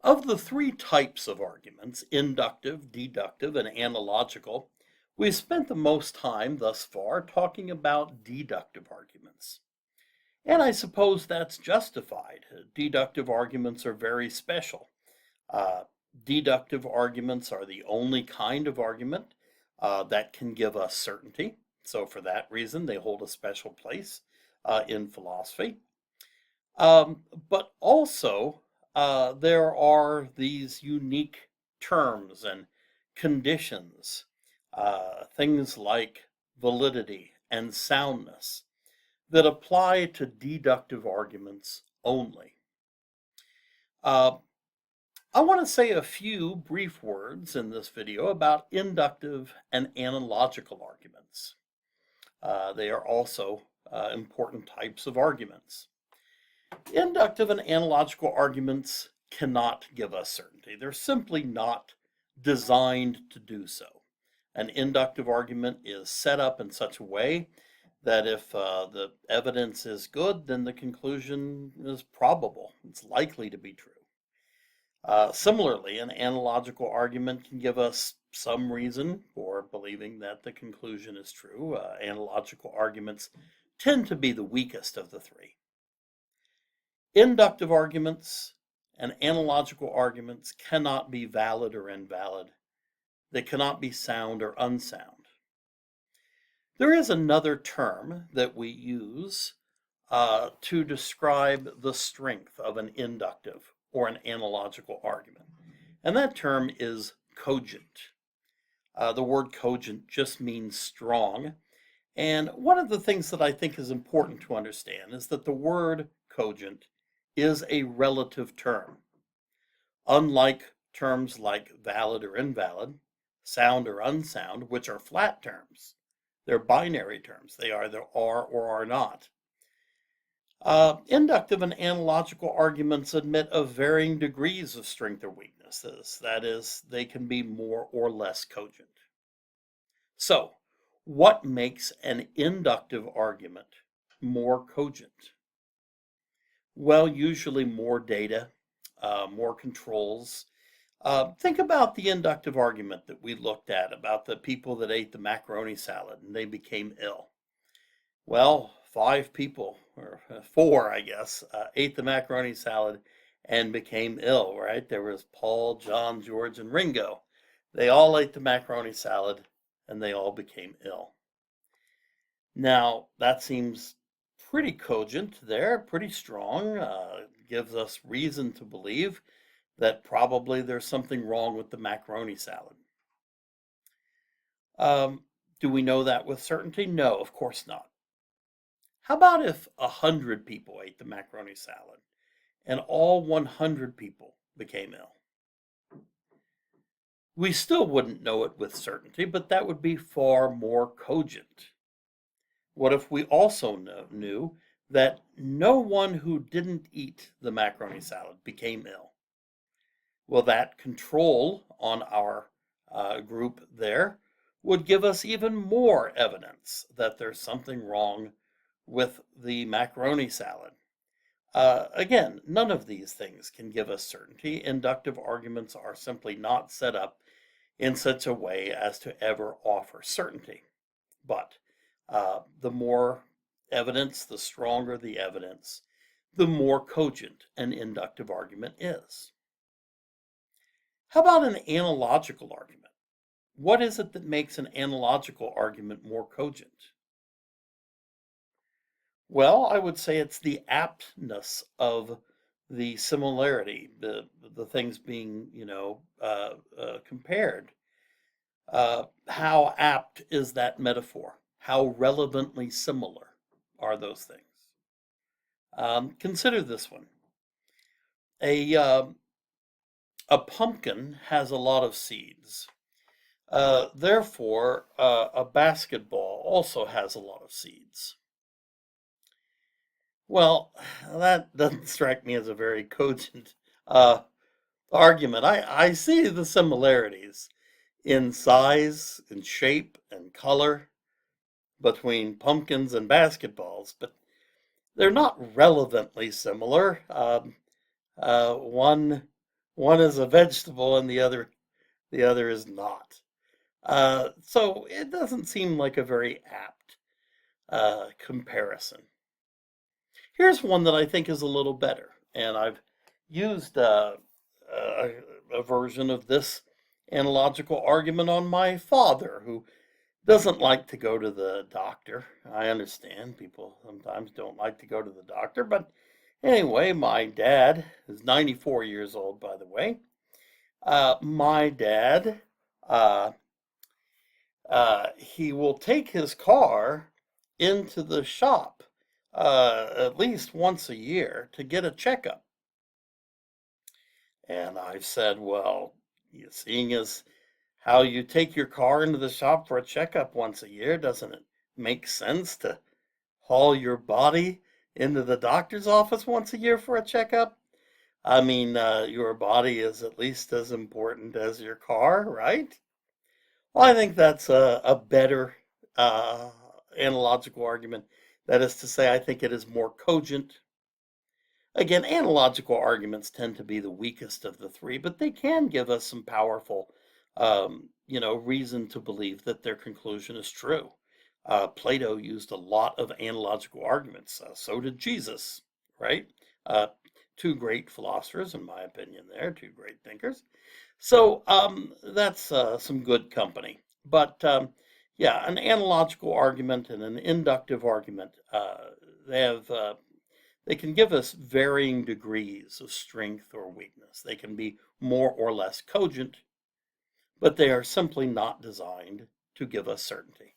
Of the three types of arguments, inductive, deductive, and analogical, we've spent the most time thus far talking about deductive arguments. And I suppose that's justified. Deductive arguments are very special. Uh, Deductive arguments are the only kind of argument that can give us certainty. So, for that reason, they hold a special place in philosophy. But also, there are these unique terms and conditions, things like validity and soundness, that apply to deductive arguments only. Uh, I want to say a few brief words in this video about inductive and analogical arguments. They are also important types of arguments. Inductive and analogical arguments cannot give us certainty. They're simply not designed to do so. An inductive argument is set up in such a way that if the evidence is good, then the conclusion is probable. It's likely to be true. Similarly, an analogical argument can give us some reason for believing that the conclusion is true. Analogical arguments tend to be the weakest of the three. Inductive arguments and analogical arguments cannot be valid or invalid. They cannot be sound or unsound. There is another term that we use to describe the strength of an inductive or an analogical argument, and that term is cogent. The word cogent just means strong, and one of the things that I think is important to understand is that the word cogent is a relative term. Unlike terms like valid or invalid, sound or unsound, which are flat terms, they're binary terms. They either are or are not. Inductive and analogical arguments admit of varying degrees of strength or weaknesses. That is, they can be more or less cogent. So, what makes an inductive argument more cogent? Well, usually more data, more controls. Think about the inductive argument that we looked at about the people that ate the macaroni salad and they became ill. Well, 5 people, or 4, I guess, ate the macaroni salad and became ill, right? There was Paul, John, George, and Ringo. They all ate the macaroni salad and they all became ill. Now, that seems pretty cogent there, pretty strong, gives us reason to believe that probably there's something wrong with the macaroni salad. Do we know that with certainty? No, of course not. How about if 100 people ate the macaroni salad and all 100 people became ill? We still wouldn't know it with certainty, but that would be far more cogent. What if we also knew that no one who didn't eat the macaroni salad became ill? Well, that control on our group there would give us even more evidence that there's something wrong with the macaroni salad. Again, none of these things can give us certainty. Inductive arguments are simply not set up in such a way as to ever offer certainty. But the more evidence, the stronger the evidence, the more cogent an inductive argument is. How about an analogical argument? What is it that makes an analogical argument more cogent? Well, I would say it's the aptness of the similarity, the things being, compared. How apt is that metaphor? How relevantly similar are those things? Consider this one. A pumpkin has a lot of seeds. Therefore, a basketball also has a lot of seeds. Well, that doesn't strike me as a very cogent argument. I see the similarities in size and shape and color between pumpkins and basketballs, but they're not relevantly similar. One One is a vegetable and the other is not. So it doesn't seem like a very apt comparison. Here's one that I think is a little better, and I've used a, a version of this analogical argument on my father, who doesn't like to go to the doctor. I understand people sometimes don't like to go to the doctor, but anyway, my dad is 94 years old, by the way. My dad, uh, he will take his car into the shop at least once a year to get a checkup. And I've said, well, seeing as how you take your car into the shop for a checkup once a year, doesn't it make sense to haul your body into the doctor's office once a year for a checkup? I mean, your body is at least as important as your car, right? Well, I think that's a better uh, analogical argument. That is to say, I think it is more cogent. Again, analogical arguments tend to be the weakest of the three, but they can give us some powerful, reason to believe that their conclusion is true. Plato used a lot of analogical arguments. So did Jesus, right? Uh, two great philosophers, in my opinion, there, two great thinkers. So that's some good company. But yeah, an analogical argument and an inductive argument, they have they can give us varying degrees of strength or weakness. They can be more or less cogent, but they are simply not designed to give us certainty.